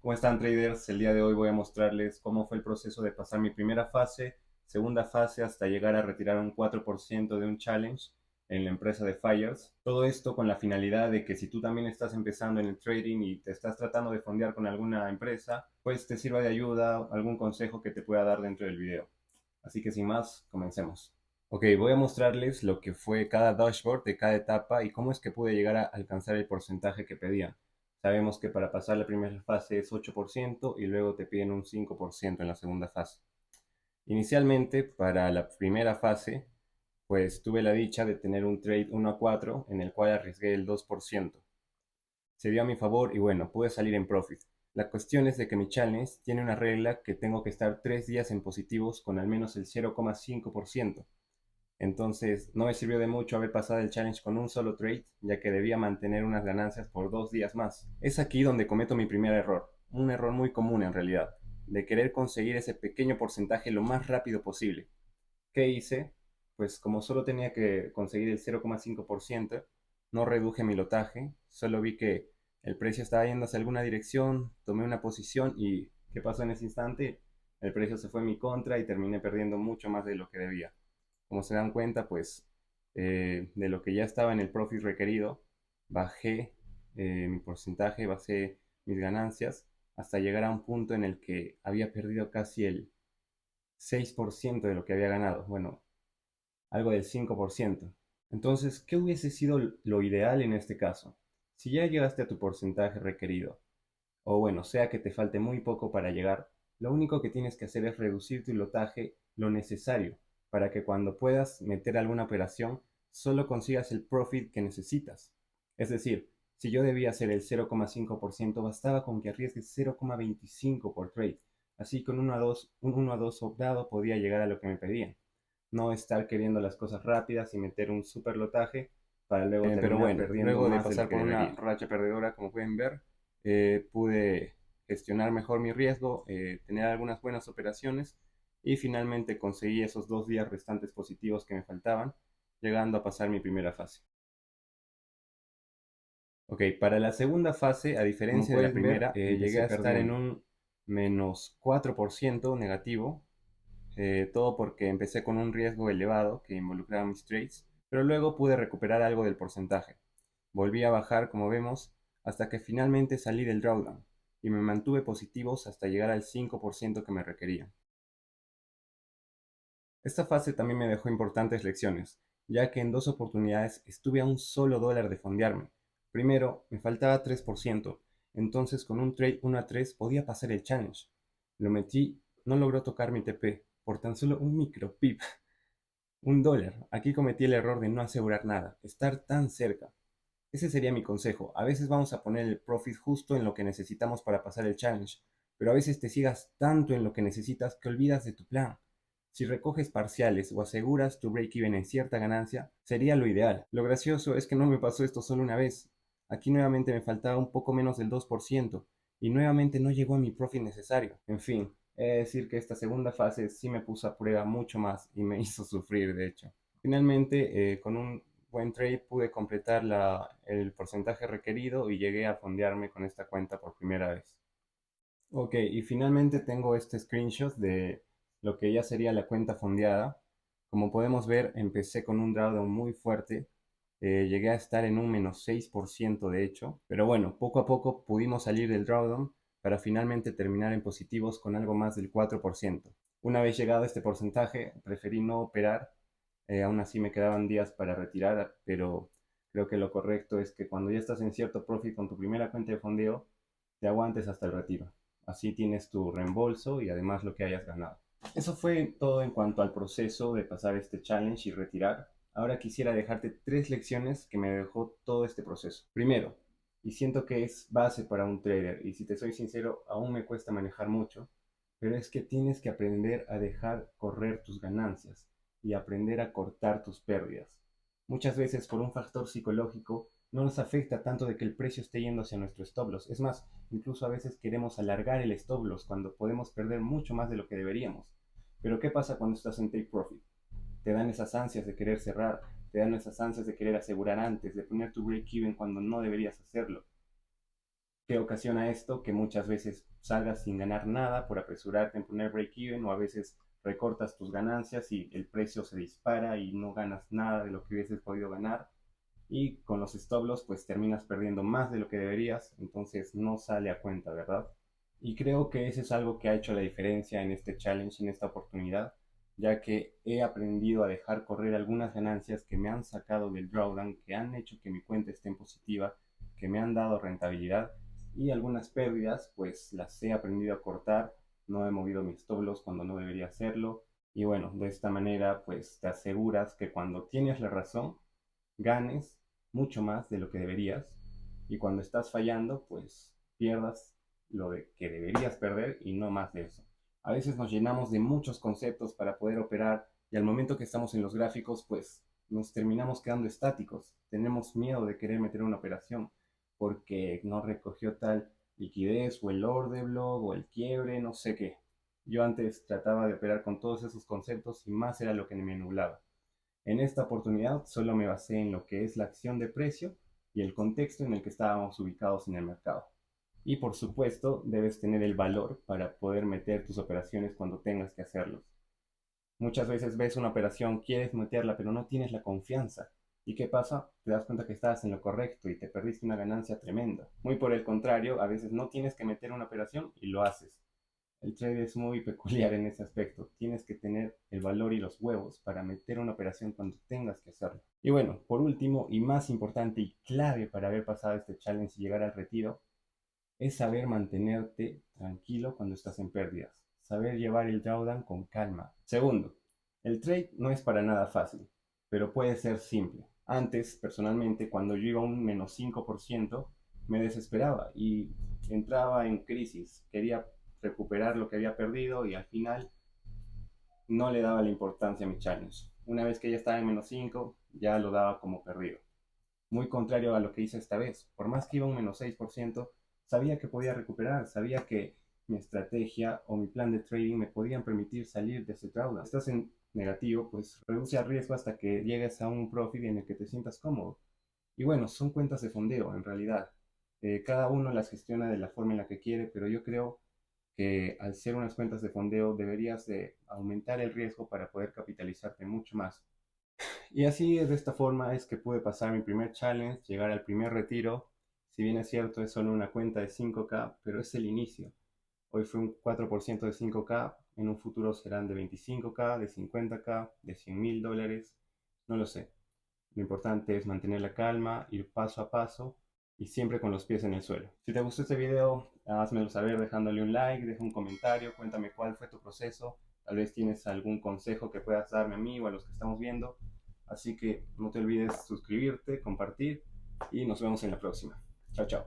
¿Cómo están traders? El día de hoy voy a mostrarles cómo fue el proceso de pasar mi primera fase, segunda fase hasta llegar a retirar un 4% de un challenge en la empresa de Fires. Todo esto con la finalidad de que si tú también estás empezando en el trading y te estás tratando de fondear con alguna empresa, pues te sirva de ayuda algún consejo que te pueda dar dentro del video. Así que sin más, comencemos. Ok, voy a mostrarles lo que fue cada dashboard de cada etapa y cómo es que pude llegar a alcanzar el porcentaje que pedían. Sabemos que para pasar la primera fase es 8% y luego te piden un 5% en la segunda fase. Inicialmente, para la primera fase, pues tuve la dicha de tener un trade 1 a 4 en el cual arriesgué el 2%. Se dio a mi favor y bueno, pude salir en profit. La cuestión es de que mi challenge tiene una regla que tengo que estar 3 días en positivos con al menos el 0,5%. Entonces, no me sirvió de mucho haber pasado el challenge con un solo trade, ya que debía mantener unas ganancias por 2 días más. Es aquí donde cometo mi primer error, un error muy común en realidad, de querer conseguir ese pequeño porcentaje lo más rápido posible. ¿Qué hice? Pues como solo tenía que conseguir el 0,5%, no reduje mi lotaje, solo vi que el precio estaba yendo hacia alguna dirección, tomé una posición y ¿qué pasó en ese instante? El precio se fue en mi contra y terminé perdiendo mucho más de lo que debía. Como se dan cuenta, pues de lo que ya estaba en el profit requerido, bajé mi porcentaje, bajé mis ganancias hasta llegar a un punto en el que había perdido casi el 6% de lo que había ganado. Bueno, algo del 5%. Entonces, ¿qué hubiese sido lo ideal en este caso? Si ya llegaste a tu porcentaje requerido, o bueno, sea que te falte muy poco para llegar, lo único que tienes que hacer es reducir tu lotaje lo necesario para que cuando puedas meter alguna operación solo consigas el profit que necesitas. Es decir, si yo debía hacer el 0,5%, bastaba con que arriesgues 0,25 por trade. Así con 1 a 2, un 1 a 2 sobrado podía llegar a lo que me pedían. No estar queriendo las cosas rápidas y meter un super lotaje para luego Pero terminar bueno, perdiendo luego de más de lo pasar que por una debería. racha perdedora, como pueden ver, pude gestionar mejor mi riesgo, tener algunas buenas operaciones y finalmente conseguí esos 2 días restantes positivos que me faltaban, llegando a pasar mi primera fase. Ok, para la segunda fase, a Como diferencia de la pueden ver, primera, llegué empecé a estar en perdiendo. un menos 4% negativo, todo porque empecé con un riesgo elevado que involucraba mis trades, pero luego pude recuperar algo del porcentaje. Volví a bajar, como vemos, hasta que finalmente salí del drawdown y me mantuve positivos hasta llegar al 5% que me requería. Esta fase también me dejó importantes lecciones, ya que en dos oportunidades estuve a un solo dólar de fondearme. Primero, me faltaba 3%, entonces con un trade 1 a 3 podía pasar el challenge. Lo metí, no logró tocar mi TP, por tan solo un micro pip, un dólar. Aquí cometí el error de no asegurar nada, estar tan cerca. Ese sería mi consejo. A veces vamos a poner el profit justo en lo que necesitamos para pasar el challenge, pero a veces te sigas tanto en lo que necesitas que olvidas de tu plan. Si recoges parciales o aseguras tu break-even en cierta ganancia, sería lo ideal. Lo gracioso es que no me pasó esto solo una vez. Aquí nuevamente me faltaba un poco menos del 2% y nuevamente no llegó a mi profit necesario. En fin, he de decir que esta segunda fase sí me puso a prueba mucho más y me hizo sufrir, de hecho. Finalmente, con un buen trade pude completar el porcentaje requerido y llegué a fondearme con esta cuenta por primera vez. Ok, y finalmente tengo este screenshot de lo que ya sería la cuenta fondeada. Como podemos ver, empecé con un drawdown muy fuerte. Llegué a estar en un menos 6% de hecho. Pero bueno, poco a poco pudimos salir del drawdown para finalmente terminar en positivos con algo más del 4%. Una vez llegado a este porcentaje, preferí no operar. Aún así me quedaban días para retirar, pero creo que lo correcto es que cuando ya estás en cierto profit con tu primera cuenta de fondeo, te aguantes hasta el retiro. Así tienes tu reembolso y además lo que hayas ganado. Eso fue todo en cuanto al proceso de pasar este challenge y retirar. Ahora quisiera dejarte tres lecciones que me dejó todo este proceso. Primero, y siento que es base para un trader, y si te soy sincero, aún me cuesta manejar mucho, pero es que tienes que aprender a dejar correr tus ganancias y aprender a cortar tus pérdidas. Muchas veces por un factor psicológico no nos afecta tanto de que el precio esté yendo hacia nuestro stop loss. Es más, incluso a veces queremos alargar el stop loss cuando podemos perder mucho más de lo que deberíamos. Pero ¿qué pasa cuando estás en take profit? Te dan esas ansias de querer cerrar, te dan esas ansias de querer asegurar antes, de poner tu break even cuando no deberías hacerlo. ¿Qué ocasiona esto? Que muchas veces salgas sin ganar nada por apresurarte en poner break-even, o a veces recortas tus ganancias y el precio se dispara y no ganas nada de lo que hubieses podido ganar. Y con los stop loss pues terminas perdiendo más de lo que deberías, entonces no sale a cuenta, ¿verdad? Y creo que eso es algo que ha hecho la diferencia en este challenge, en esta oportunidad, ya que he aprendido a dejar correr algunas ganancias que me han sacado del drawdown, que han hecho que mi cuenta esté en positiva, que me han dado rentabilidad, y algunas pérdidas pues las he aprendido a cortar, no he movido mis stop loss cuando no debería hacerlo, y bueno, de esta manera pues te aseguras que cuando tienes la razón, ganes mucho más de lo que deberías, y cuando estás fallando pues pierdas lo de que deberías perder y no más de eso. A veces nos llenamos de muchos conceptos para poder operar, y al momento que estamos en los gráficos pues nos terminamos quedando estáticos. Tenemos miedo de querer meter una operación porque no recogió tal liquidez, o el order block, o el quiebre, no sé qué. Yo antes trataba de operar con todos esos conceptos y más era lo que me nublaba. En esta oportunidad solo me basé en lo que es la acción de precio y el contexto en el que estábamos ubicados en el mercado. Y por supuesto, debes tener el valor para poder meter tus operaciones cuando tengas que hacerlos. Muchas veces ves una operación, quieres meterla, pero no tienes la confianza. ¿Y qué pasa? Te das cuenta que estabas en lo correcto y te perdiste una ganancia tremenda. Muy por el contrario, a veces no tienes que meter una operación y lo haces. El trade es muy peculiar en ese aspecto. Tienes que tener el valor y los huevos para meter una operación cuando tengas que hacerlo. Y bueno, por último y más importante y clave para haber pasado este challenge y llegar al retiro, es saber mantenerte tranquilo cuando estás en pérdidas. Saber llevar el drawdown con calma. Segundo, el trade no es para nada fácil, pero puede ser simple. Antes, personalmente, cuando yo iba a un menos 5%, me desesperaba y entraba en crisis. Quería recuperar lo que había perdido y al final no le daba la importancia a mi challenge. Una vez que ya estaba en menos 5, ya lo daba como perdido. Muy contrario a lo que hice esta vez. Por más que iba un menos 6%, sabía que podía recuperar, sabía que mi estrategia o mi plan de trading me podían permitir salir de ese drawdown. Si estás en negativo, pues reduce el riesgo hasta que llegues a un profit en el que te sientas cómodo. Y bueno, son cuentas de fondeo en realidad. Cada uno las gestiona de la forma en la que quiere, pero yo creo que al ser unas cuentas de fondeo deberías de aumentar el riesgo para poder capitalizarte mucho más. Y así, de esta forma, es que pude pasar mi primer challenge, llegar al primer retiro. Si bien es cierto, es solo una cuenta de 5K, pero es el inicio. Hoy fue un 4% de 5K, en un futuro serán de 25K, de 50K, de $100.000, no lo sé. Lo importante es mantener la calma, ir paso a paso y siempre con los pies en el suelo. Si te gustó este video, házmelo saber dejándole un like, deja un comentario, cuéntame cuál fue tu proceso. Tal vez tienes algún consejo que puedas darme a mí o a los que estamos viendo. Así que no te olvides suscribirte, compartir y nos vemos en la próxima. Chao, chao.